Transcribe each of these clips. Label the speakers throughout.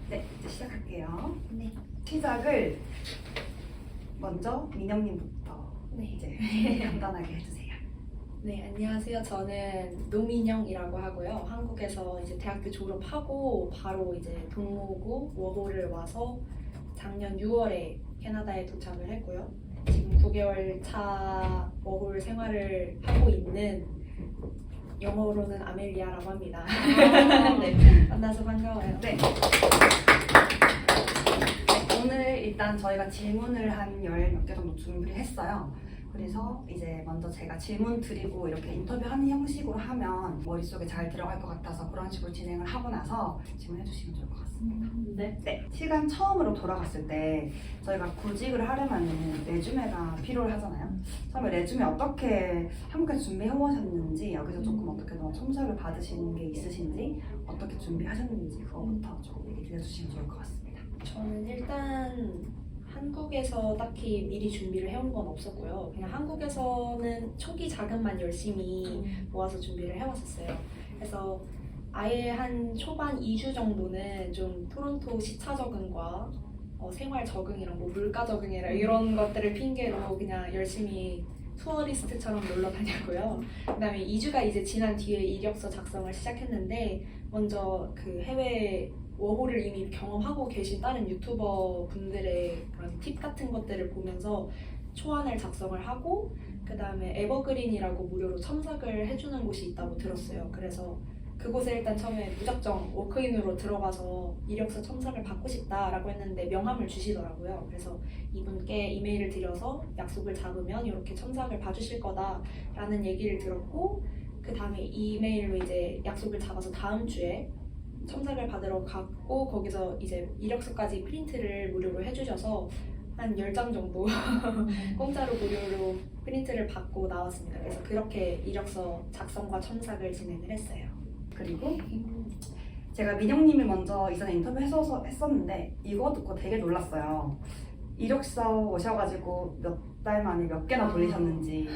Speaker 1: 네, 이제 시작할게요.
Speaker 2: 네.
Speaker 1: 시작을 먼저 민영님부터
Speaker 2: 네.
Speaker 1: 이제 간단하게 해주세요.
Speaker 2: 네, 안녕하세요. 저는 노민영이라고 하고요. 한국에서 이제 대학교 졸업하고 바로 이제 동무고 워홀을 와서 작년 6월에 캐나다에 도착을 했고요. 지금 9개월 차 워홀 생활을 하고 있는 영어로는 아멜리아라고 합니다. 네, 만나서 반가워요.
Speaker 1: 네. 오늘 일단 저희가 질문을 한 열 몇 개 정도 준비를 했어요. 그래서 이제 먼저 제가 질문 드리고 이렇게 인터뷰하는 형식으로 하면 머릿속에 잘 들어갈 것 같아서 그런 식으로 진행을 하고 나서 질문해 주시면 좋을 것 같습니다. 네. 시간 처음으로 돌아갔을 때 저희가 구직을 하려면 레주메가 필요하잖아요. 처음에 레주메 어떻게 한국에서 준비해 오셨는지, 여기서 조금 어떻게 더 첨삭을 받으시는 게 있으신지, 어떻게 준비하셨는지 그거부터 조금 얘기 드려주시면 좋을 것 같습니다.
Speaker 2: 저는 일단 한국에서 딱히 미리 준비를 해온 건 없었고요. 그냥 한국에서는 초기 자금만 열심히 모아서 준비를 해왔었어요. 그래서 아예 한 초반 2주 정도는 좀 토론토 시차 적응과 생활 적응이랑 뭐 물가 적응이랑 이런 것들을 핑계로 그냥 열심히 투어리스트처럼 놀러 다녔고요. 그다음에 2주가 이제 지난 뒤에 이력서 작성을 시작했는데, 먼저 그 해외 워홀을 이미 경험하고 계신 다른 유튜버 분들의 그런 팁 같은 것들을 보면서 초안을 작성을 하고, 그 다음에 에버그린이라고 무료로 첨삭을 해주는 곳이 있다고 들었어요. 그래서 그곳에 일단 처음에 무작정 워크인으로 들어가서 이력서 첨삭을 받고 싶다라고 했는데 명함을 주시더라고요. 그래서 이분께 이메일을 드려서 약속을 잡으면 이렇게 첨삭을 봐주실 거다라는 얘기를 들었고, 그 다음에 이메일로 이제 약속을 잡아서 다음 주에 첨삭을 받으러 갔고, 거기서 이제 이력서까지 프린트를 무료로 해주셔서 한 10장 정도 공짜로 무료로 프린트를 받고 나왔습니다. 그래서 그렇게 이력서 작성과 첨삭을 진행을 했어요.
Speaker 1: 그리고 제가 민영님을 먼저 이전에 인터뷰해서 했었는데 이거 듣고 되게 놀랐어요. 이력서 오셔가지고 몇 달 만에 몇 개나 돌리셨는지.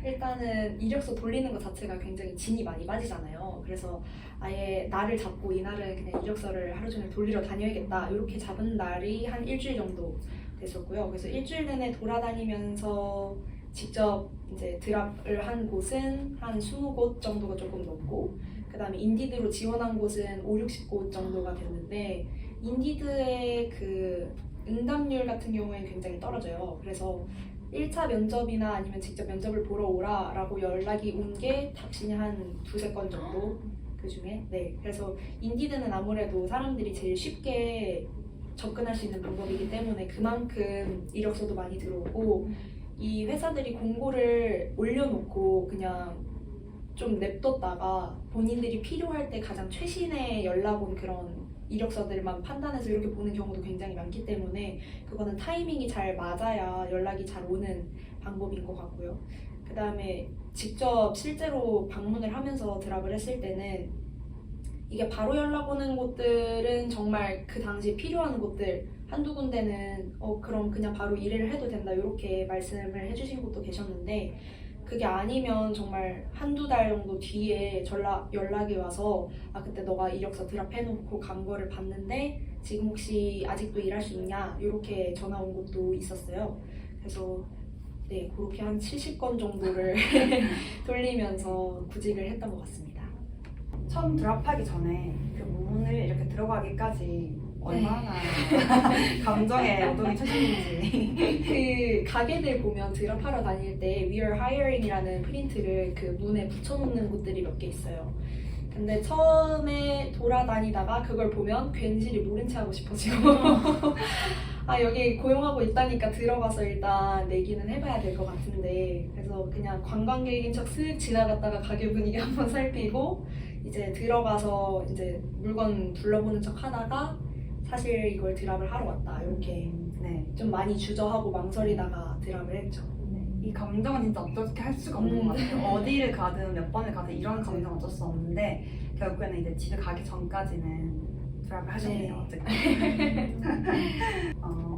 Speaker 2: 일단은 이력서 돌리는 것 자체가 굉장히 진이 많이 빠지잖아요. 그래서 아예 날을 잡고 이날은 그냥 이력서를 하루 종일 돌리러 다녀야겠다 이렇게 잡은 날이 한 일주일 정도 됐었고요. 그래서 일주일 내내 돌아다니면서 직접 이제 드랍을 한 곳은 한 20곳 정도가 조금 넘고, 그 다음에 인디드로 지원한 곳은 50-60곳 정도가 됐는데, 인디드의 그 응답률 같은 경우에는 굉장히 떨어져요. 그래서 1차 면접이나 아니면 직접 면접을 보러 오라 라고 연락이 온 게 닥신이 한 2-3건 정도 그 중에. 네, 그래서 인디드는 아무래도 사람들이 제일 쉽게 접근할 수 있는 방법이기 때문에 그만큼 이력서도 많이 들어오고, 이 회사들이 공고를 올려놓고 그냥 좀 냅뒀다가 본인들이 필요할 때 가장 최신의 연락 온 그런 이력서들만 판단해서 이렇게 보는 경우도 굉장히 많기 때문에 그거는 타이밍이 잘 맞아야 연락이 잘 오는 방법인 것 같고요. 그 다음에 직접 실제로 방문을 하면서 드랍을 했을 때는 이게 바로 연락 오는 곳들은 정말 그 당시 필요한 곳들, 한두 군데는 그럼 그냥 바로 일을 해도 된다 이렇게 말씀을 해주신 곳도 계셨는데, 그게 아니면 정말 한두 달 정도 뒤에 연락이 와서 그때 너가 이력서 드랍해놓고 간 거를 봤는데 지금 혹시 아직도 일할 수 있냐 이렇게 전화 온 곳도 있었어요. 그래서 네, 그렇게 한 70건 정도를 돌리면서 구직을 했던 것 같습니다.
Speaker 1: 처음 드랍하기 전에 그 문을 이렇게 들어가기까지 얼마나 감정의 요동이 쳐지는지.
Speaker 2: 그 가게들 보면 드랍하러 다닐 때 We are hiring이라는 프린트를 그 문에 붙여놓는 곳들이 몇 개 있어요. 근데 처음에 돌아다니다가 그걸 보면 괜시리 모른 체 하고 싶어지고 여기 고용하고 있다니까 들어가서 일단 내기는 해봐야 될 것 같은데, 그래서 그냥 관광객인 척 슥 지나갔다가 가게 분위기 한번 살피고 이제 들어가서 이제 물건 둘러보는 척 하다가 사실 이걸 드랍을 하러 왔다 이렇게
Speaker 1: 네.
Speaker 2: 좀 많이 주저하고 망설이다가 드랍을 했죠.
Speaker 1: 이 감정은 진짜 어떻게 할 수가 없는 것 같아요. 어디를 가든 몇 번을 가든 이런 감정은 어쩔 수 없는데, 결국에는 이제 집에 가기 전까지는 드랍을 하셨네요.
Speaker 2: 네.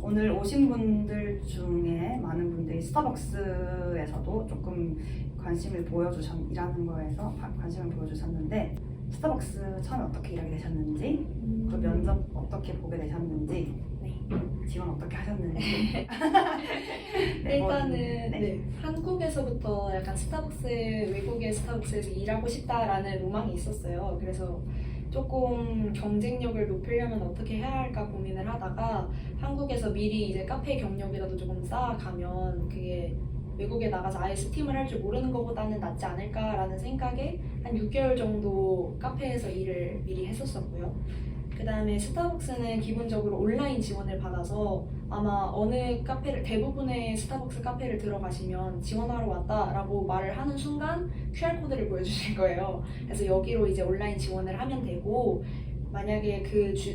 Speaker 1: 오늘 오신 분들 중에 많은 분들이 스타벅스에서도 조금 관심을 보여주셨, 일하는 거에서 관심을 보여주셨는데, 스타벅스 처음에 어떻게 일하게 되셨는지, 그 면접 어떻게 보게 되셨는지,
Speaker 2: 네.
Speaker 1: 지원 어떻게 하셨는지.
Speaker 2: 일단은
Speaker 1: 네.
Speaker 2: 네, 한국에서부터 약간 외국의 스타벅스에서 일하고 싶다라는 로망이 있었어요. 그래서 조금 경쟁력을 높이려면 어떻게 해야 할까 고민을 하다가 한국에서 미리 이제 카페 경력이라도 조금 쌓아가면 그게 외국에 나가서 아예 스팀을 할 줄 모르는 것보다는 낫지 않을까라는 생각에 한 6개월 정도 카페에서 일을 미리 했었었고요. 그 다음에 스타벅스는 기본적으로 온라인 지원을 받아서 아마 어느 대부분의 스타벅스 카페를 들어가시면 지원하러 왔다라고 말을 하는 순간 QR코드를 보여주실 거예요. 그래서 여기로 이제 온라인 지원을 하면 되고, 만약에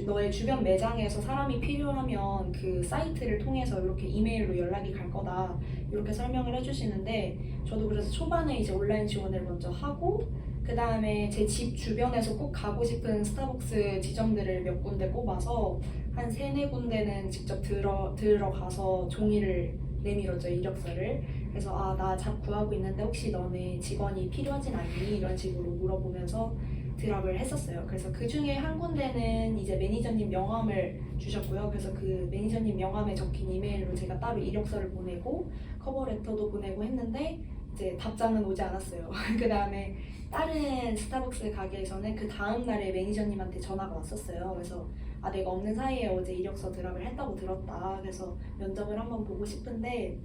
Speaker 2: 너의 주변 매장에서 사람이 필요하면 그 사이트를 통해서 이렇게 이메일로 연락이 갈 거다, 이렇게 설명을 해주시는데, 저도 그래서 초반에 이제 온라인 지원을 먼저 하고, 그 다음에 제 집 주변에서 꼭 가고 싶은 스타벅스 지점들을 몇 군데 꼽아서 한 3-4군데는 직접 들어가서 종이를 내밀었죠, 이력서를. 그래서 나 잡 구하고 있는데 혹시 너네 직원이 필요하진 않니? 이런 식으로 물어보면서 드랍을 했었어요. 그래서 그 중에 한 군데는 이제 매니저님 명함을 주셨고요. 그래서 그 매니저님 명함에 적힌 이메일로 제가 따로 이력서를 보내고 커버레터도 보내고 했는데 이제 답장은 오지 않았어요. 그 다음에 다른 스타벅스 가게에서는 그 다음 날에 매니저님한테 전화가 왔었어요. 그래서 내가 없는 사이에 어제 이력서 드랍을 했다고 들었다. 그래서 면접을 한번 보고 싶은데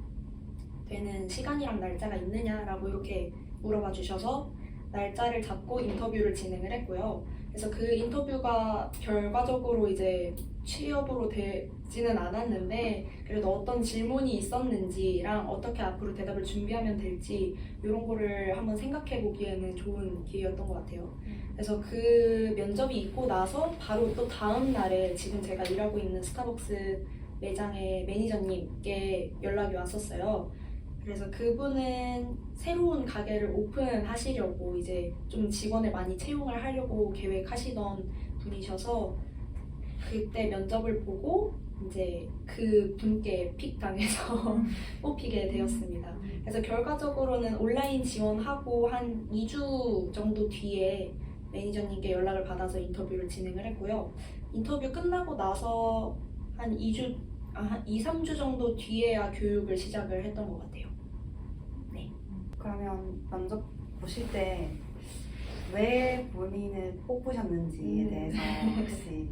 Speaker 2: 되는 시간이랑 날짜가 있느냐라고 이렇게 물어봐 주셔서 날짜를 잡고 인터뷰를 진행을 했고요. 그래서 그 인터뷰가 결과적으로 이제 취업으로 되지는 않았는데, 그래도 어떤 질문이 있었는지랑 어떻게 앞으로 대답을 준비하면 될지 이런 거를 한번 생각해 보기에는 좋은 기회였던 것 같아요. 그래서 그 면접이 있고 나서 바로 또 다음 날에 지금 제가 일하고 있는 스타벅스 매장의 매니저님께 연락이 왔었어요. 그래서 그분은 새로운 가게를 오픈하시려고 이제 좀 직원을 많이 채용을 하려고 계획하시던 분이셔서 그때 면접을 보고 이제 그 분께 픽당해서 뽑히게 되었습니다. 그래서 결과적으로는 온라인 지원하고 한 2주 정도 뒤에 매니저님께 연락을 받아서 인터뷰를 진행을 했고요. 인터뷰 끝나고 나서 한 2-3주 정도 뒤에야 교육을 시작을 했던 것 같아요.
Speaker 1: 그러면 면접 보실 때 왜 본인을 뽑으셨는지에 대해서 혹시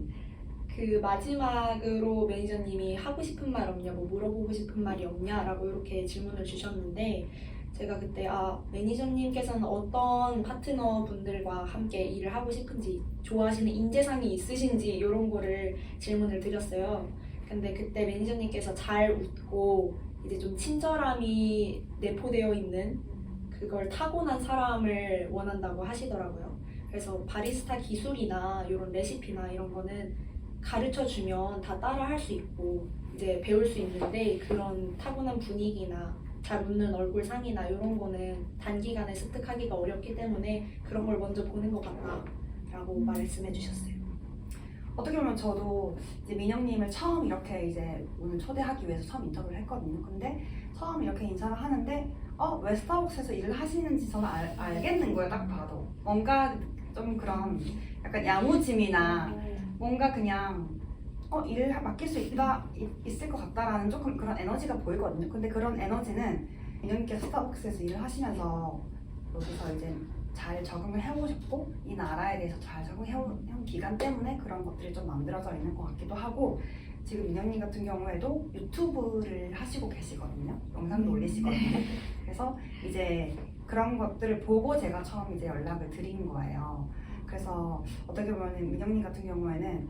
Speaker 2: 그 마지막으로 매니저님이 하고 싶은 말 없냐고, 물어보고 싶은 말이 없냐라고 이렇게 질문을 주셨는데, 제가 그때 매니저님께서는 어떤 파트너 분들과 함께 일을 하고 싶은지, 좋아하시는 인재상이 있으신지 이런 거를 질문을 드렸어요. 근데 그때 매니저님께서 잘 웃고 이제 좀 친절함이 내포되어 있는 그걸 타고난 사람을 원한다고 하시더라고요. 그래서 바리스타 기술이나 이런 레시피나 이런 거는 가르쳐 주면 다 따라 할 수 있고 이제 배울 수 있는데, 그런 타고난 분위기나 잘 웃는 얼굴상이나 이런 거는 단기간에 습득하기가 어렵기 때문에 그런 걸 먼저 보는 것 같다라고 말씀해 주셨어요.
Speaker 1: 어떻게 보면 저도 이제 민영님을 처음 이렇게 이제 오늘 초대하기 위해서 처음 인터뷰를 했거든요. 근데 처음 이렇게 인사를 하는데 왜 스타벅스에서 일을 하시는지 저는 알겠는 거예요. 딱 봐도 뭔가 좀 그런 약간 야무짐이나 뭔가 그냥 일을 맡길 수 있을 것 같다라는 조금 그런 에너지가 보이거든요. 근데 그런 에너지는 민영님께서 스타벅스에서 일을 하시면서 여기서 이제 잘 적응을 해오셨고 이 나라에 대해서 잘 적응해온 기간 때문에 그런 것들이 좀 만들어져 있는 것 같기도 하고, 지금 민영님 같은 경우에도 유튜브를 하시고 계시거든요. 영상도 올리시거든요. 그래서 이제 그런 것들을 보고 제가 처음 이제 연락을 드린 거예요. 그래서 어떻게 보면 민영님 같은 경우에는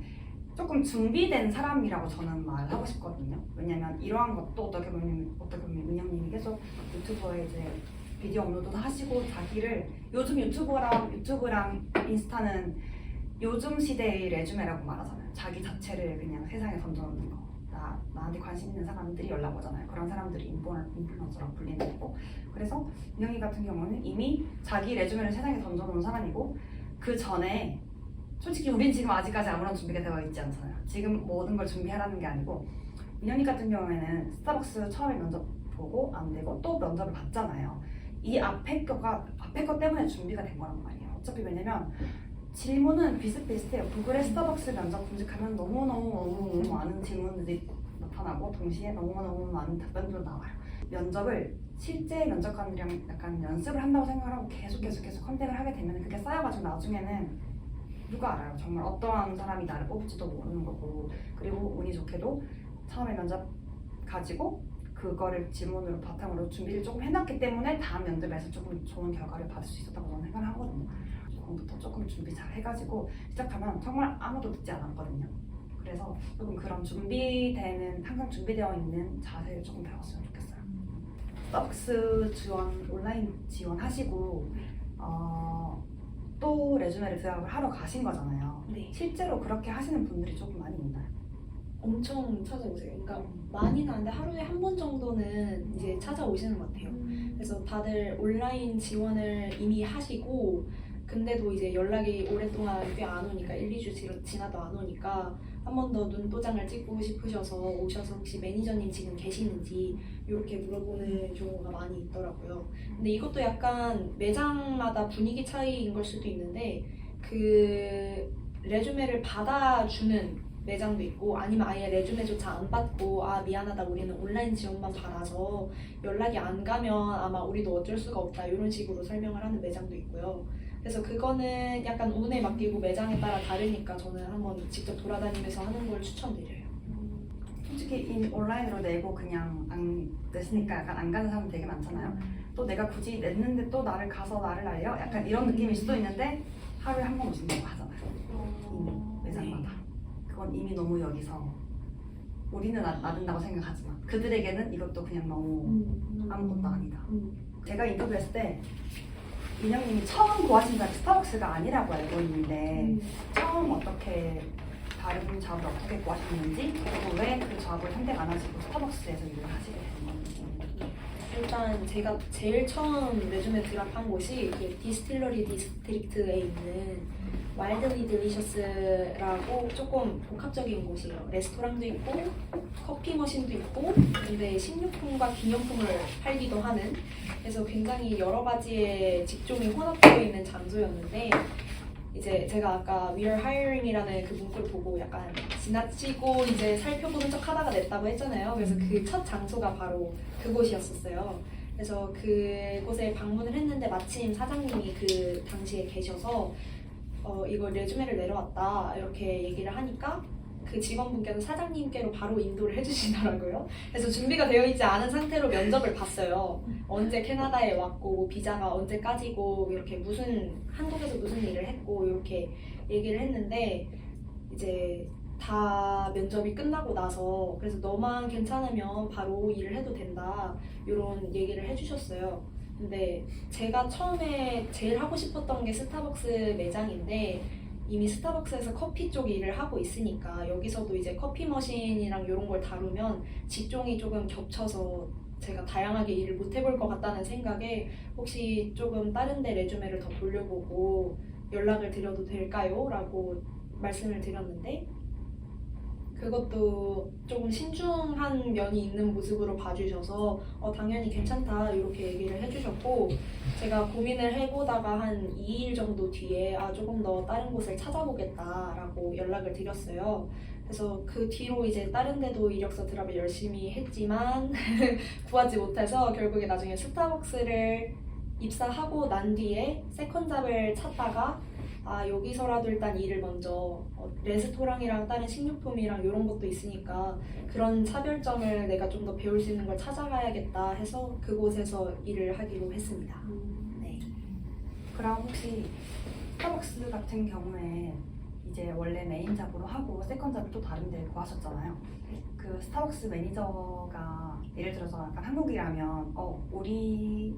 Speaker 1: 조금 준비된 사람이라고 저는 말하고 싶거든요. 왜냐면 이러한 것도 어떻게 보면 민영님이 계속 유튜브에 이제 비디오 업로드도 하시고 자기를 요즘 유튜브랑 인스타는 요즘 시대의 레주메라고 말하잖아요. 자기 자체를 그냥 세상에 던져놓는 거. 나한테 관심 있는 사람들이 연락 오잖아요. 그런 사람들이 인플루언서라고 불리는 거고. 그래서 민영이 같은 경우는 이미 자기 레주메를 세상에 던져놓은 사람이고, 그 전에 솔직히 우린 지금 아직까지 아무런 준비가 되어 있지 않잖아요. 지금 모든 걸 준비하라는 게 아니고, 민영이 같은 경우에는 스타벅스 처음에 면접 보고 안 되고 또 면접을 봤잖아요. 이 앞에 거 때문에 준비가 된 거란 말이에요. 어차피 왜냐면 질문은 비슷비슷해요. 구글에 스타벅스 면접 검색하면 너무너무 많은 질문들이 나타나고 동시에 너무너무 많은 답변도 나와요. 면접을 실제 면접관들이랑 약간 연습을 한다고 생각을 하고 계속 컨택을 하게 되면 그게 쌓여가지고 나중에는 누가 알아요. 정말 어떠한 사람이 나를 뽑을지도 모르는 거고, 그리고 운이 좋게도 처음에 면접 가지고 그거를 질문으로 바탕으로 준비를 조금 해놨기 때문에 다음 면접에서 조금 좋은 결과를 받을 수 있었다고 저는 생각을 하거든요. 조금부터 조금 준비 잘 해가지고 시작하면 정말 아무도 듣지 않았거든요. 그래서 조금 그런 준비되는, 항상 준비되어 있는 자세를 조금 배웠으면 좋겠어요. 스타벅스 지원, 온라인 지원하시고 또 레주메를 드랍을 하러 가신 거잖아요.
Speaker 2: 네.
Speaker 1: 실제로 그렇게 하시는 분들이 조금 많이 있나요?
Speaker 2: 엄청 찾아오세요. 그러니까 많이는 아닌데 하루에 한 번 정도는 이제 찾아오시는 것 같아요. 그래서 다들 온라인 지원을 이미 하시고 근데도 이제 연락이 오랫동안 꽤 안 오니까 1, 2주 지나도 안 오니까 한 번 더 눈도장을 찍고 싶으셔서 오셔서 혹시 매니저님 지금 계시는지 이렇게 물어보는 경우가 많이 있더라고요. 근데 이것도 약간 매장마다 분위기 차이인 걸 수도 있는데 그 레주메를 받아주는 매장도 있고 아니면 아예 레주메조차 안 받고 아 미안하다 우리는 온라인 지원만 받아서 연락이 안 가면 아마 우리도 어쩔 수가 없다 이런 식으로 설명을 하는 매장도 있고요. 그래서 그거는 약간 운에 맡기고 매장에 따라 다르니까 저는 한번 직접 돌아다니면서 하는 걸 추천드려요.
Speaker 1: 솔직히 온라인으로 내고 그냥 안 냈으니까 약간 안 가는 사람 되게 많잖아요. 또 내가 굳이 냈는데 또 나를 알려? 약간 이런 느낌일 수도 있는데 하루에 한 번 오신다고 하잖아요. 이미 매장마다. 그건 이미 너무 여기서 우리는 나든다고 생각하지만 그들에게는 이것도 그냥 너무 아무것도 아니다. 제가 인터뷰했을 때 인형님이 처음 구하신 자리 스타벅스가 아니라고 알고 있는데 처음 어떻게 다른 잡을 어떻게 구하셨는지 그리고 왜 그 잡을 선택 안 하시고 스타벅스에서 일을 하시게 된 건지.
Speaker 2: 일단 제가 제일 처음 레주메 드랍한 곳이 그 디스틸러리 디스트릭트에 있는 와일드리 딜리셔스라고 조금 복합적인 곳이에요. 레스토랑도 있고 커피 머신도 있고 근데 식료품과 기념품을 팔기도 하는 그래서 굉장히 여러 가지의 직종이 혼합되어 있는 장소였는데 이제 제가 아까 We are hiring이라는 그 문구를 보고 약간 지나치고 이제 살펴보는 척 하다가 냈다고 했잖아요. 그래서 그 첫 장소가 바로 그곳이었었어요. 그래서 그곳에 방문을 했는데 마침 사장님이 그 당시에 계셔서 이거 레주메를 내려왔다 이렇게 얘기를 하니까 그 직원분께서 사장님께로 바로 인도를 해주시더라고요. 그래서 준비가 되어 있지 않은 상태로 면접을 봤어요. 언제 캐나다에 왔고 비자가 언제까지고 이렇게 한국에서 무슨 일을 했고 이렇게 얘기를 했는데 이제 다 면접이 끝나고 나서 그래서 너만 괜찮으면 바로 일을 해도 된다 이런 얘기를 해주셨어요. 근데 제가 처음에 제일 하고 싶었던 게 스타벅스 매장인데 이미 스타벅스에서 커피 쪽 일을 하고 있으니까 여기서도 이제 커피 머신이랑 이런 걸 다루면 직종이 조금 겹쳐서 제가 다양하게 일을 못 해볼 것 같다는 생각에 혹시 조금 다른 데 레주메를 더 돌려보고 연락을 드려도 될까요? 라고 말씀을 드렸는데 그것도 조금 신중한 면이 있는 모습으로 봐주셔서 당연히 괜찮다 이렇게 얘기를 해주셨고 제가 고민을 해보다가 한 2일 정도 뒤에 조금 더 다른 곳을 찾아보겠다라고 연락을 드렸어요. 그래서 그 뒤로 이제 다른 데도 이력서 드랍을 열심히 했지만 구하지 못해서 결국에 나중에 스타벅스를 입사하고 난 뒤에 세컨잡을 찾다가 여기서라도 일단 일을 먼저 레스토랑이랑 다른 식료품이랑 이런 것도 있으니까 그런 차별점을 내가 좀 더 배울 수 있는 걸 찾아가야겠다 해서 그곳에서 일을 하기로 했습니다. 네.
Speaker 1: 그럼 혹시 스타벅스 같은 경우에 이제 원래 메인 잡으로 하고 세컨 잡을 또 다른 데 구하셨잖아요. 그 스타벅스 매니저가 예를 들어서 약간 한국이라면 우리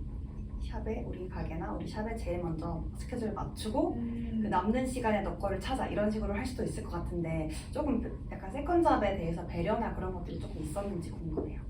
Speaker 1: 가게나 우리 샵에 제일 먼저 스케줄을 맞추고 그 남는 시간에 너 거를 찾아 이런 식으로 할 수도 있을 것 같은데 조금 약간 세컨잡에 대해서 배려나 그런 것들이 조금 있었는지 궁금해요.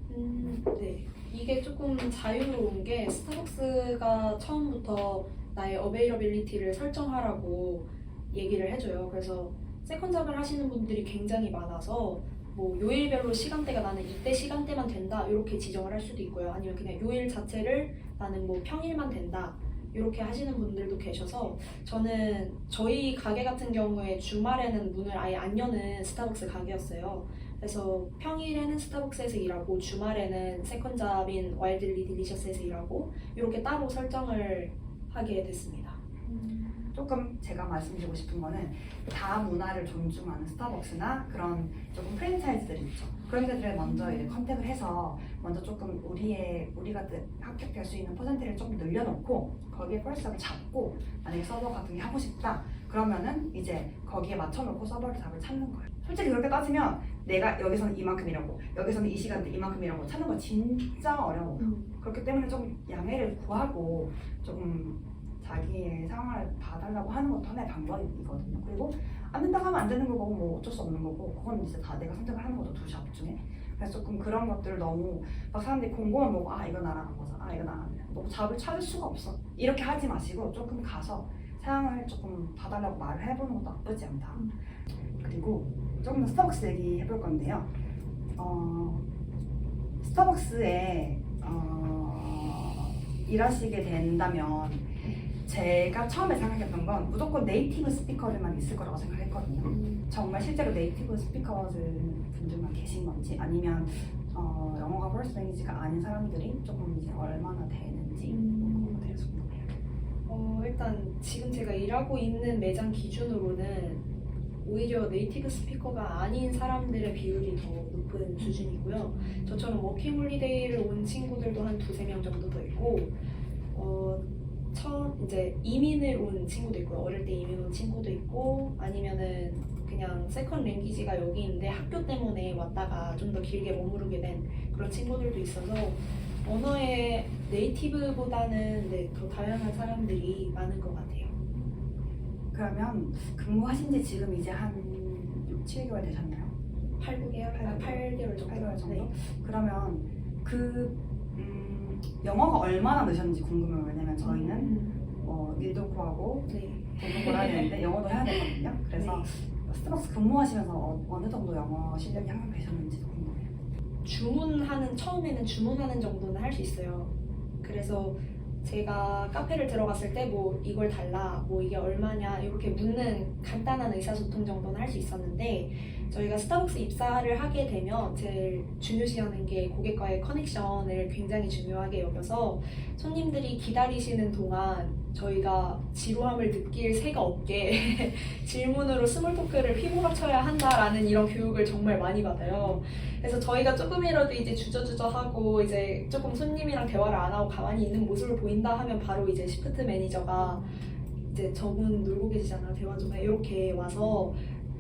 Speaker 2: 네. 이게 조금 자유로운 게 스타벅스가 처음부터 나의 어베이러빌리티를 설정하라고 얘기를 해줘요. 그래서 세컨잡을 하시는 분들이 굉장히 많아서 뭐 요일별로 시간대가 나는 이때 시간대만 된다 이렇게 지정을 할 수도 있고요. 아니면 그냥 요일 자체를 나는 뭐 평일만 된다 이렇게 하시는 분들도 계셔서 저는 저희 가게 같은 경우에 주말에는 문을 아예 안 여는 스타벅스 가게였어요. 그래서 평일에는 스타벅스에서 일하고 주말에는 세컨잡인 와일드리 딜리셔스에서 일하고 이렇게 따로 설정을 하게 됐습니다.
Speaker 1: 조금 제가 말씀드리고 싶은 거는 다 문화를 존중하는 스타벅스나 그런 조금 프랜차이즈들이 있죠. 그런 데들을 먼저 이제 컨택을 해서 먼저 조금 우리가 합격될 수 있는 퍼센트를 조금 늘려놓고 거기에 펄스를 잡고 만약에 서버 같은 게 하고 싶다 그러면은 이제 거기에 맞춰놓고 서버를 답을 찾는 거예요. 솔직히 그렇게 따지면 내가 여기서는 이만큼이라고 여기서는 이 시간대 이만큼이라고 찾는 거 진짜 어려워요. 그렇기 때문에 좀 양해를 구하고 조금 자기의 상황을 봐달라고 하는 것도 하나의 방법이거든요. 그리고 안 된다고 하면 안 되는 거고 뭐 어쩔 수 없는 거고 그건 이제 다 내가 선택을 하는 거죠. 두 잡 중에. 그래서 조금 그런 것들을 너무 막 사람들이 공고만 보고 아 이거 나랑 거자 아 이거 나랑 너무 잡을 찾을 수가 없어 이렇게 하지 마시고 조금 가서 상황을 조금 봐달라고 말을 해보는 것도 나쁘지 않다. 그리고 조금 더 스타벅스 얘기 해볼 건데요. 스타벅스에 일하시게 된다면 제가 처음에 생각했던 건 무조건 네이티브 스피커들만 있을 거라고 생각했거든요. 정말 실제로 네이티브 스피커분들만 계신 건지 아니면 영어가 퍼스트 랭귀지가 아닌 사람들이 조금 이제 얼마나 되는지 그런 것에 대해서 궁금해요.
Speaker 2: 일단 지금 제가 일하고 있는 매장 기준으로는 오히려 네이티브 스피커가 아닌 사람들의 비율이 더 높은 수준이고요. 저처럼 워킹 홀리데이를 온 친구들도 한 2~3명 정도 더 있고 처음 이제 이민을 온 친구도 있고요. 어릴 때 이민 온 친구도 있고 아니면은 그냥 세컨 랭귀지가 여기 있는데 학교 때문에 왔다가 좀 더 길게 머무르게 된 그런 친구들도 있어서 언어의 네이티브보다는 더 다양한 사람들이 많은 것 같아요.
Speaker 1: 그러면 근무하신 지 지금 이제 한 6~7개월 되셨나요?
Speaker 2: 8개월 정도.
Speaker 1: 8개월 정도?
Speaker 2: 네.
Speaker 1: 그러면 영어가 얼마나 느셨는지 궁금해요. 왜냐면 저희는 일도 구하고
Speaker 2: 네.
Speaker 1: 돈도 벌어야 되는데 영어도 해야 되거든요. 그래서
Speaker 2: 네.
Speaker 1: 스타벅스 근무하시면서 어느 정도 영어 실력이 향상되셨는지도 궁금해요.
Speaker 2: 처음에는 주문하는 정도는 할 수 있어요. 그래서 제가 카페를 들어갔을 때 뭐 이걸 달라, 뭐 이게 얼마냐 이렇게 묻는 간단한 의사소통 정도는 할 수 있었는데 저희가 스타벅스 입사를 하게 되면 제일 중요시하는 게 고객과의 커넥션을 굉장히 중요하게 여겨서 손님들이 기다리시는 동안 저희가 지루함을 느낄 새가 없게 질문으로 스몰 토크를 휘몰아쳐야 한다라는 이런 교육을 정말 많이 받아요. 그래서 저희가 조금이라도 이제 주저주저하고 이제 조금 손님이랑 대화를 안 하고 가만히 있는 모습을 보인다 하면 바로 이제 시프트 매니저가 이제 저분 놀고 계시잖아요. 대화 좀 해. 이렇게 와서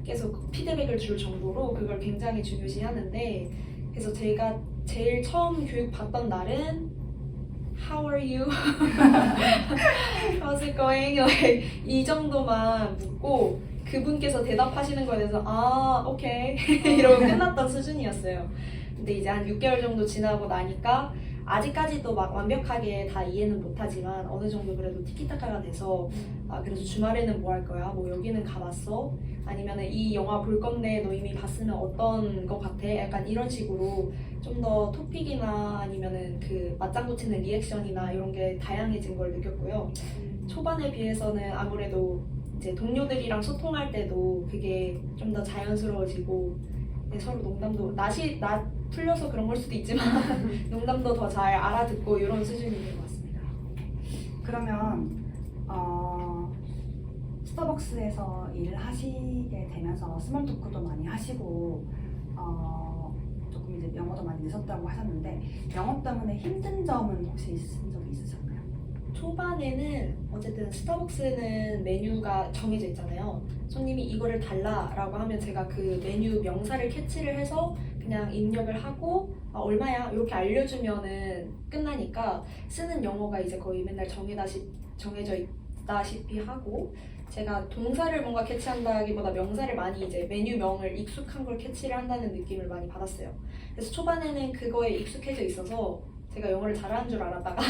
Speaker 2: 계속 피드백을 줄 정도로 그걸 굉장히 중요시 하는데 그래서 제가 제일 처음 교육 받던 날은 How are you? How's it going? Like, 이 정도만 묻고 그분께서 대답하시는 거에 대해서 아, 오케이 이러고 끝났던 수준이었어요. 근데 이제 한 6개월 정도 지나고 나니까 아직까지도 막 완벽하게 다 이해는 못하지만 어느 정도 그래도 티키타카가 돼서 아 그래서 주말에는 뭐 할 거야? 뭐 여기는 가봤어? 아니면 이 영화 볼 건데 너 이미 봤으면 어떤 거 같아? 약간 이런 식으로 좀 더 토픽이나 아니면은 그 맞장구 치는 리액션이나 이런 게 다양해진 걸 느꼈고요. 초반에 비해서는 아무래도 이제 동료들이랑 소통할 때도 그게 좀 더 자연스러워지고 서로 농담도 나 풀려서 그런 걸 수도 있지만 농담도 더 잘 알아듣고 이런 수준이 된 것 같습니다.
Speaker 1: 그러면 스타벅스에서 일을 하시게 되면서 스몰 토크도 많이 하시고 조금 이제 영어도 많이 늦었다고 하셨는데 영어 때문에 힘든 점은 혹시 있으신 적이 있으셨나요?
Speaker 2: 초반에는 어쨌든 스타벅스는 메뉴가 정해져 있잖아요. 손님이 이거를 달라라고 하면 제가 그 메뉴 명사를 캐치를 해서 그냥 입력을 하고 아, 얼마야 이렇게 알려주면은 끝나니까 쓰는 영어가 이제 거의 맨날 정해져 있다시피 하고 제가 동사를 뭔가 캐치한다기보다 명사를 많이 이제 메뉴명을 익숙한 걸 캐치를 한다는 느낌을 많이 받았어요. 그래서 초반에는 그거에 익숙해져 있어서 제가 영어를 잘하는 줄 알았다가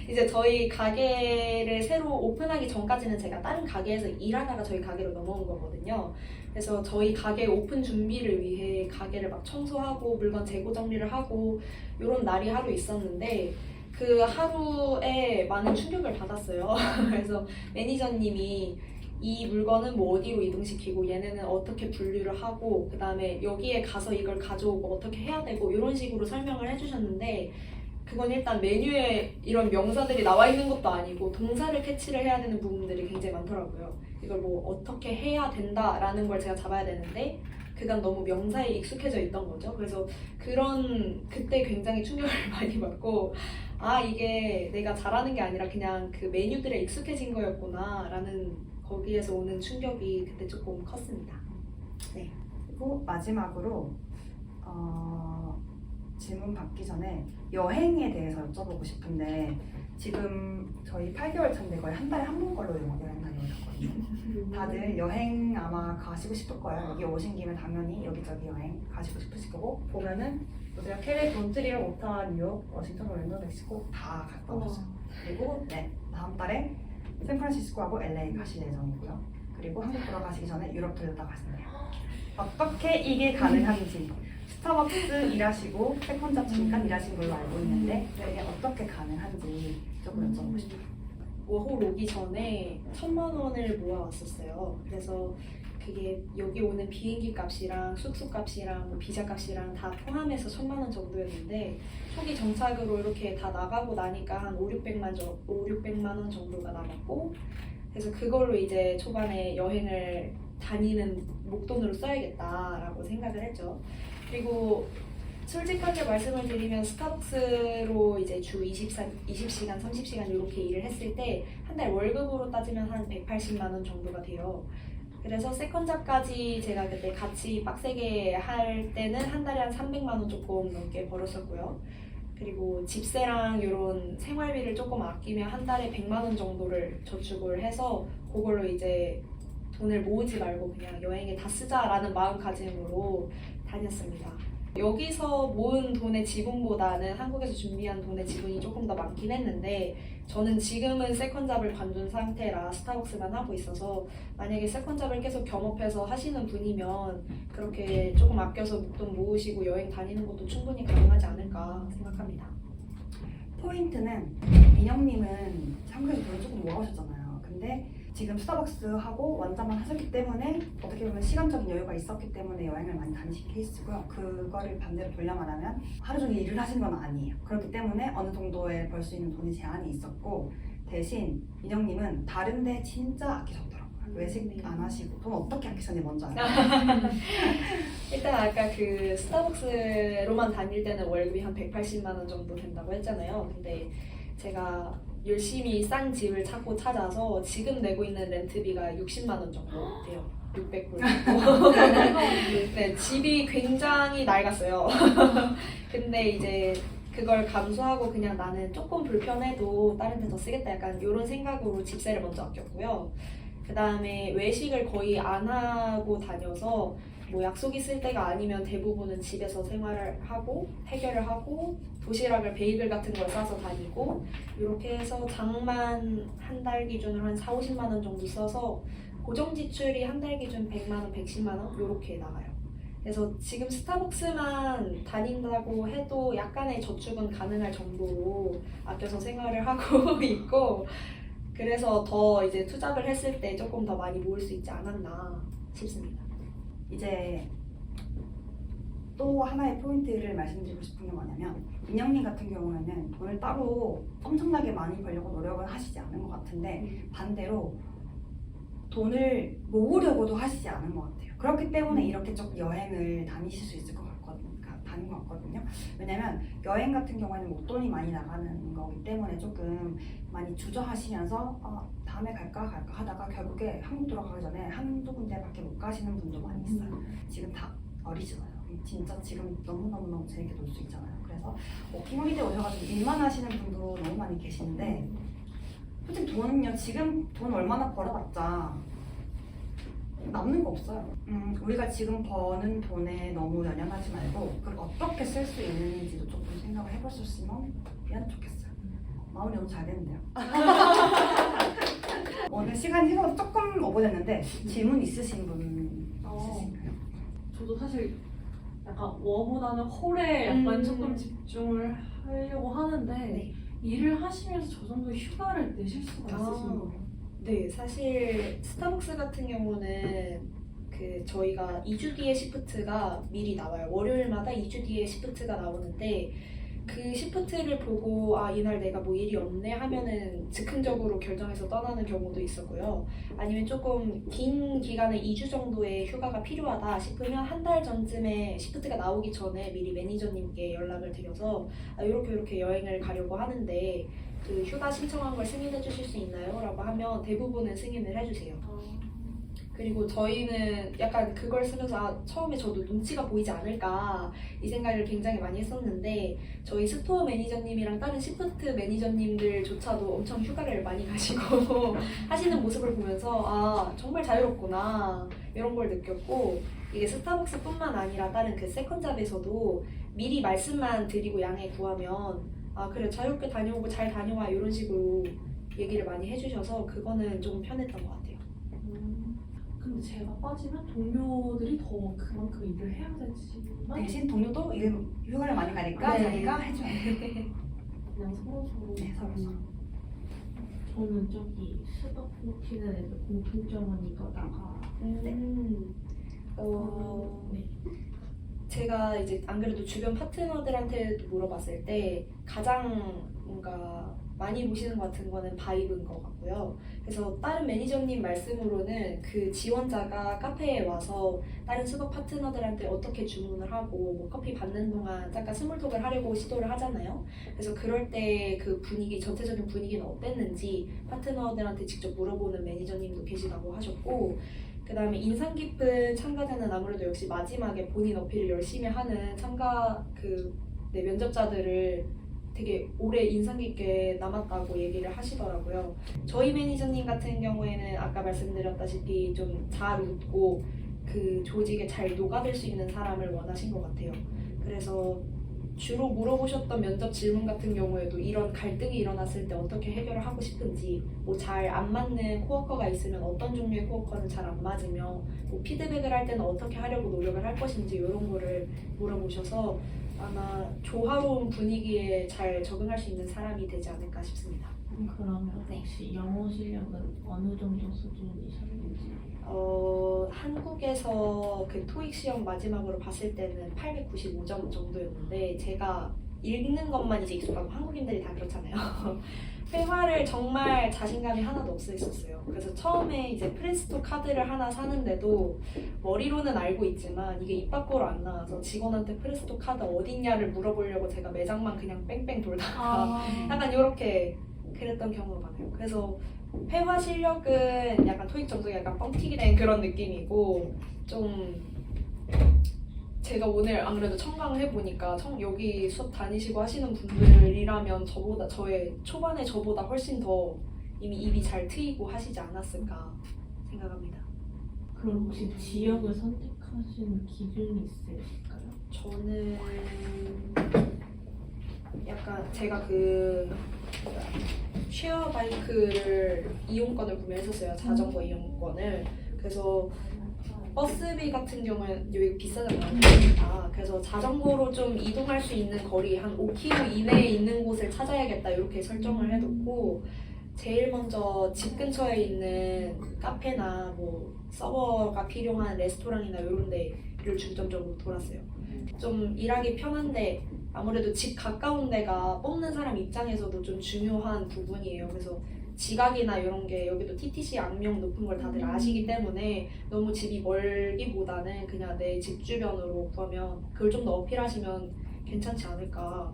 Speaker 2: 이제 저희 가게를 새로 오픈하기 전까지는 제가 다른 가게에서 일하다가 저희 가게로 넘어온 거거든요. 그래서 저희 가게 오픈 준비를 위해 가게를 막 청소하고 물건 재고 정리를 하고 이런 날이 하루 있었는데 그 하루에 많은 충격을 받았어요. 그래서 매니저님이 이 물건은 뭐 어디로 이동시키고 얘네는 어떻게 분류를 하고 그 다음에 여기에 가서 이걸 가져오고 어떻게 해야 되고 이런 식으로 설명을 해주셨는데 그건 일단 메뉴에 이런 명사들이 나와 있는 것도 아니고 동사를 캐치를 해야 되는 부분들이 굉장히 많더라고요. 이걸 뭐 어떻게 해야 된다라는 걸 제가 잡아야 되는데 그간 너무 명사에 익숙해져 있던 거죠. 그래서 그때 굉장히 충격을 많이 받고 아 이게 내가 잘하는 게 아니라 그냥 그 메뉴들에 익숙해진 거였구나라는 거기에서 오는 충격이 그때 조금 컸습니다. 네.
Speaker 1: 그리고 마지막으로 질문 받기 전에 여행에 대해서 여쭤보고 싶은데 지금 저희 8개월 차인데 거의 한 달에 한 번 걸로 여행 다녀오셨거든요. 다들 여행 아마 가시고 싶을 거예요. 여기 오신 김에 당연히 여기저기 여행 가시고 싶으실 거고 보면은 우리가 LA, 몬트리올, 오타와, 뉴욕, 워싱턴, orlando, 멕시코 다 갔다 오셨어요. 그리고 네, 다음 달에 샌프란시스코하고 LA 가실 예정이고요. 그리고 한국 돌아가시기 전에 유럽 들렸다 가신대요. 어떻게 이게 가능한지 스타벅스 일하시고 세컨잡 잠깐 일하신 걸로 알고 있는데 이게 어떻게 가능한지 조금 여쭤보고 싶어요.
Speaker 2: 워홀 오기 전에 1,000만 원을 모아왔었어요. 그래서 그게 여기 오는 비행기 값이랑 숙소 값이랑 뭐 비자 값이랑 다 포함해서 1,000만 원 정도였는데 초기 정착으로 이렇게 다 나가고 나니까 한 5,600만 원 정도가 남았고 그래서 그걸로 이제 초반에 여행을 다니는 목돈으로 써야겠다라고 생각을 했죠. 그리고 솔직하게 말씀을 드리면 스타벅스로 이제 주 20시간, 30시간 이렇게 일을 했을 때 한 달 월급으로 따지면 한 180만 원 정도가 돼요. 그래서 세컨잡까지 제가 그때 같이 빡세게 할 때는 한 달에 한 300만 원 조금 넘게 벌었었고요. 그리고 집세랑 이런 생활비를 조금 아끼면 한 달에 100만 원 정도를 저축을 해서 그걸로 이제 돈을 모으지 말고 그냥 여행에 다 쓰자라는 마음가짐으로 다녔습니다. 여기서 모은 돈의 지분보다는 한국에서 준비한 돈의 지분이 조금 더 많긴 했는데 저는 지금은 세컨잡을 관둔 상태라 스타벅스만 하고 있어서 만약에 세컨잡을 계속 겸업해서 하시는 분이면 그렇게 조금 아껴서 목돈 모으시고 여행 다니는 것도 충분히 가능하지 않을까 생각합니다.
Speaker 1: 포인트는 민영님은 한국에서 돈을 조금 모아오셨잖아요. 근데 지금 스타벅스하고 원자만 하셨기 때문에 어떻게 보면 시간적인 여유가 있었기 때문에 여행을 많이 다니신 케이스고요. 그거를 반대로 돌려 말하면 하루 종일 일을 하신 건 아니에요. 그렇기 때문에 어느 정도에 벌 수 있는 돈이 제한이 있었고 대신 민영님은 다른데 진짜 아끼셨더라고요. 외식 안 하시고 돈 어떻게 아끼셨는지 먼저 알아요.
Speaker 2: 일단 아까 그 스타벅스로만 다닐 때는 월급이 한 180만 원 정도 된다고 했잖아요. 근데 제가 열심히 싼 집을 찾아서 지금 내고 있는 렌트비가 60만 원 정도 돼요. 600불 정도. 네, 집이 굉장히 낡았어요. 근데 이제 그걸 감수하고 그냥 나는 조금 불편해도 다른 데 더 쓰겠다 약간 이런 생각으로 집세를 먼저 아꼈고요. 그 다음에 외식을 거의 안 하고 다녀서 뭐 약속 있을 때가 아니면 대부분은 집에서 생활을 하고 해결을 하고 도시락을 베이글 같은 걸 싸서 다니고 이렇게 해서 장만 한 달 기준으로 한 4, 50만 원 정도 써서 고정 지출이 한 달 기준 100만 원, 110만 원 이렇게 나가요. 그래서 지금 스타벅스만 다닌다고 해도 약간의 저축은 가능할 정도로 아껴서 생활을 하고 있고 그래서 더 이제 투잡을 했을 때 조금 더 많이 모을 수 있지 않았나 싶습니다.
Speaker 1: 이제 또 하나의 포인트를 말씀드리고 싶은 게 뭐냐면 민영님 같은 경우에는 돈을 따로 엄청나게 많이 벌려고 노력은 하시지 않은 것 같은데 반대로 돈을 모으려고도 하시지 않은 것 같아요. 그렇기 때문에 이렇게 좀 여행을 다니실 수 있을 것 같거든요. 왜냐면 여행 같은 경우에는 목돈이 많이 나가는 거기 때문에 조금 많이 주저하시면서 다음에 갈까 하다가 결국에 한국 돌아가기 전에 한두 군데밖에 못 가시는 분도 많이 있어요. 지금 다 어리잖아요. 진짜 지금 너무너무 재밌게 놀 수 있잖아요. 그래서 워킹홀리데이 오셔가지고 일만 하시는 분도 너무 많이 계시는데 솔직히 돈은요 지금 돈 얼마나 벌어봤자 남는 거 없어요. 우리가 지금 버는 돈에 너무 연연하지 말고 그걸 어떻게 쓸 수 있는지도 조금 생각을 해보셨으면 좋겠어요. 마음이 너무 잘 되는데요. 오늘 시간이 생각보다 조금 오버됐는데 질문 있으신 분 있으신가요?
Speaker 3: 저도 사실 약간 워보다는 홀에 약간
Speaker 2: 음.
Speaker 3: 조금 집중을 하려고 하는데
Speaker 2: 네.
Speaker 3: 일을 하시면서 저 정도 휴가를 내실 수가 있으신 거예요?
Speaker 2: 네, 사실 스타벅스 같은 경우는 저희가 2주 뒤에 시프트가 미리 나와요. 월요일마다 2주 뒤에 시프트가 나오는데 그 시프트를 보고 이날 내가 뭐 일이 없네 하면은 즉흥적으로 결정해서 떠나는 경우도 있었고요. 아니면 조금 긴 기간에 2주 정도의 휴가가 필요하다 싶으면 한 달 전쯤에 시프트가 나오기 전에 미리 매니저님께 연락을 드려서 이렇게 여행을 가려고 하는데 그 휴가 신청한 걸 승인해 주실 수 있나요? 라고 하면 대부분은 승인을 해주세요. 그리고 저희는 약간 그걸 쓰면서 처음에 저도 눈치가 보이지 않을까 이 생각을 굉장히 많이 했었는데 저희 스토어 매니저님이랑 다른 시프트 매니저님들조차도 엄청 휴가를 많이 가시고 하시는 모습을 보면서 정말 자유롭구나 이런 걸 느꼈고 이게 스타벅스뿐만 아니라 다른 그 세컨잡에서도 미리 말씀만 드리고 양해 구하면 그래 자유롭게 다녀오고 잘 다녀와 이런 식으로 얘기를 많이 해주셔서 그거는 좀 편했던 것 같아요.
Speaker 3: 근데 제가 빠지면 동료들이 더 그만큼 일을 해야 되지만
Speaker 1: 대신 동료도 휴가를 많이 가니까
Speaker 2: 네.
Speaker 1: 자기가 해줘야 돼요.
Speaker 3: 그냥 서로서로
Speaker 1: 네, 서로서로.
Speaker 4: 저는 저기 수박 튀는 애들 공통점은 이거다가
Speaker 2: 네. 제가 이제 안 그래도 주변 파트너들한테도 물어봤을 때 가장 뭔가 많이 보시는 것 같은 거는 바이브인 것 같고요. 그래서 다른 매니저님 말씀으로는 그 지원자가 카페에 와서 다른 수박 파트너들한테 어떻게 주문을 하고 뭐 커피 받는 동안 잠깐 스몰톡을 하려고 시도를 하잖아요. 그래서 그럴 때 그 분위기, 전체적인 분위기는 어땠는지 파트너들한테 직접 물어보는 매니저님도 계시다고 하셨고 그 다음에 인상 깊은 참가자는 아무래도 역시 마지막에 본인 어필을 열심히 하는 면접자들을 되게 오래 인상 깊게 남았다고 얘기를 하시더라고요. 저희 매니저님 같은 경우에는 아까 말씀드렸다시피 좀 잘 웃고 그 조직에 잘 녹아들 수 있는 사람을 원하신 것 같아요. 그래서 주로 물어보셨던 면접 질문 같은 경우에도 이런 갈등이 일어났을 때 어떻게 해결을 하고 싶은지, 뭐 잘 안 맞는 코워커가 있으면 어떤 종류의 코워커는 잘 안 맞으며, 뭐 피드백을 할 때는 어떻게 하려고 노력을 할 것인지 이런 거를 물어보셔서 아마 조화로운 분위기에 잘 적응할 수 있는 사람이 되지 않을까 싶습니다.
Speaker 4: 그러면 혹시 영어 실력은 어느 정도 수준이셨는지?
Speaker 2: 한국에서 그 토익 시험 마지막으로 봤을 때는 895점 정도였는데 제가 읽는 것만 이제 익숙하고 한국인들이 다 그렇잖아요. 회화를 정말 자신감이 하나도 없으셨어요. 그래서 처음에 이제 프레스토 카드를 하나 사는데도 머리로는 알고 있지만 이게 입 밖으로 안 나와서 직원한테 프레스토 카드 어딨냐를 물어보려고 제가 매장만 그냥 뺑뺑 돌다가 약간 이렇게 그랬던 경우가 많아요. 그래서 회화 실력은 약간 토익 점수가 약간 뻥튀기 된 그런 느낌이고 좀 제가 오늘 안 그래도 청강을 해보니까 여기 수업 다니시고 하시는 분들이라면 저의 초반에 저보다 훨씬 더 이미 입이 잘 트이고 하시지 않았을까 생각합니다.
Speaker 4: 그럼 혹시 지역을 선택하신 기준이 있으실까요?
Speaker 2: 저는 약간 제가 쉐어 바이크를 이용권을 구매했었어요. 자전거 이용권을. 그래서 버스비 같은 경우는 여기 비싸잖아요. 그래서 자전거로 좀 이동할 수 있는 거리 한 5km 이내에 있는 곳을 찾아야겠다 이렇게 설정을 해놓고 제일 먼저 집 근처에 있는 카페나 뭐 서버가 필요한 레스토랑이나 이런 데를 중점적으로 돌았어요. 좀 일하기 편한데 아무래도 집 가까운 데가 뽑는 사람 입장에서도 좀 중요한 부분이에요. 그래서 지각이나 이런 게 여기도 TTC 악명 높은 걸 다들 아시기 때문에 너무 집이 멀기보다는 그냥 내 집 주변으로 구하면 그걸 좀 더 어필하시면 괜찮지 않을까.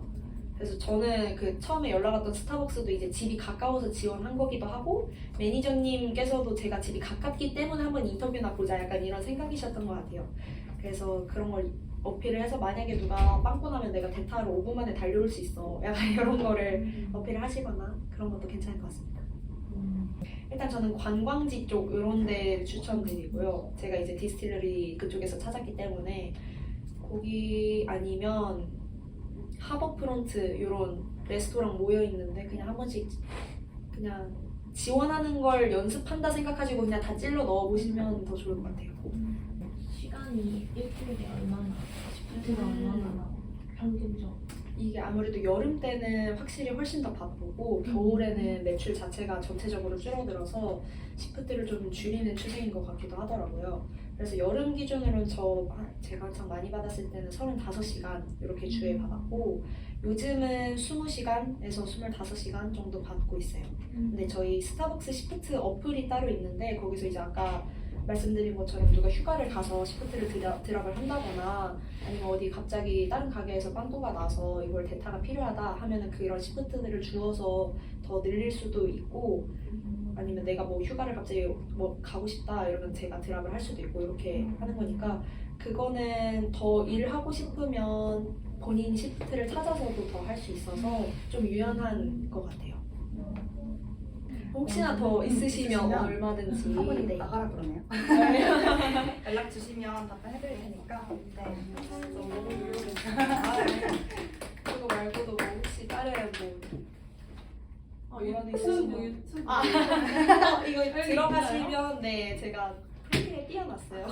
Speaker 2: 그래서 저는 처음에 연락 왔던 스타벅스도 이제 집이 가까워서 지원한 거기도 하고 매니저님께서도 제가 집이 가깝기 때문에 한번 인터뷰나 보자 약간 이런 생각이셨던 것 같아요. 그래서 그런 걸 어필을 해서 만약에 누가 빵꾸 나면 내가 대타로 5분 만에 달려올 수 있어 약간 이런 거를 어필을 하시거나 그런 것도 괜찮을 것 같습니다. 일단 저는 관광지 쪽 이런 데 추천드리고요. 제가 이제 디스틸러리 그쪽에서 찾았기 때문에 거기 아니면 하버프론트 이런 레스토랑 모여 있는데 그냥 한 번씩 그냥 지원하는 걸 연습한다 생각하시고 그냥 다 찔러 넣어 보시면 더 좋을 것 같아요.
Speaker 4: 시간이 일주일에 얼마나, 시프트가 얼마나 나와요? 평균적으로?
Speaker 2: 이게 아무래도 여름 때는 확실히 훨씬 더 바쁘고 겨울에는 매출 자체가 전체적으로 줄어들어서 시프트를 좀 줄이는 추세인 것 같기도 하더라고요. 그래서 여름 기준으로는 제가 가장 많이 받았을 때는 35시간 이렇게 주에 받았고 요즘은 20시간에서 25시간 정도 받고 있어요. 근데 저희 스타벅스 시프트 어플이 따로 있는데 거기서 이제 아까 말씀드린 것처럼 누가 휴가를 가서 시프트를 드랍을 한다거나 아니면 어디 갑자기 다른 가게에서 빵꾸가 나서 이걸 대타가 필요하다 하면은 그런 시프트들을 주어서 더 늘릴 수도 있고 아니면 내가 뭐 휴가를 갑자기 뭐 가고 싶다 이러면 제가 드랍을 할 수도 있고 이렇게 하는 거니까 그거는 더 일하고 싶으면 본인 시프트를 찾아서도 더 할 수 있어서 좀 유연한 것 같아요. 혹시나 더 있으시면 얼마든지
Speaker 1: 학원이
Speaker 2: 네.
Speaker 1: 나가라 그러네요. 연락 주시면 답변해드릴 테니까. 네.
Speaker 2: 너무 유용해요. 그거 말고도 뭐 혹시 다른 뭐 이런
Speaker 3: 유튜브
Speaker 2: 있으시면
Speaker 3: 유튜브
Speaker 2: 이거
Speaker 3: 여기
Speaker 2: 들어가시면 네 제가 프리팅에 띄워놨어요.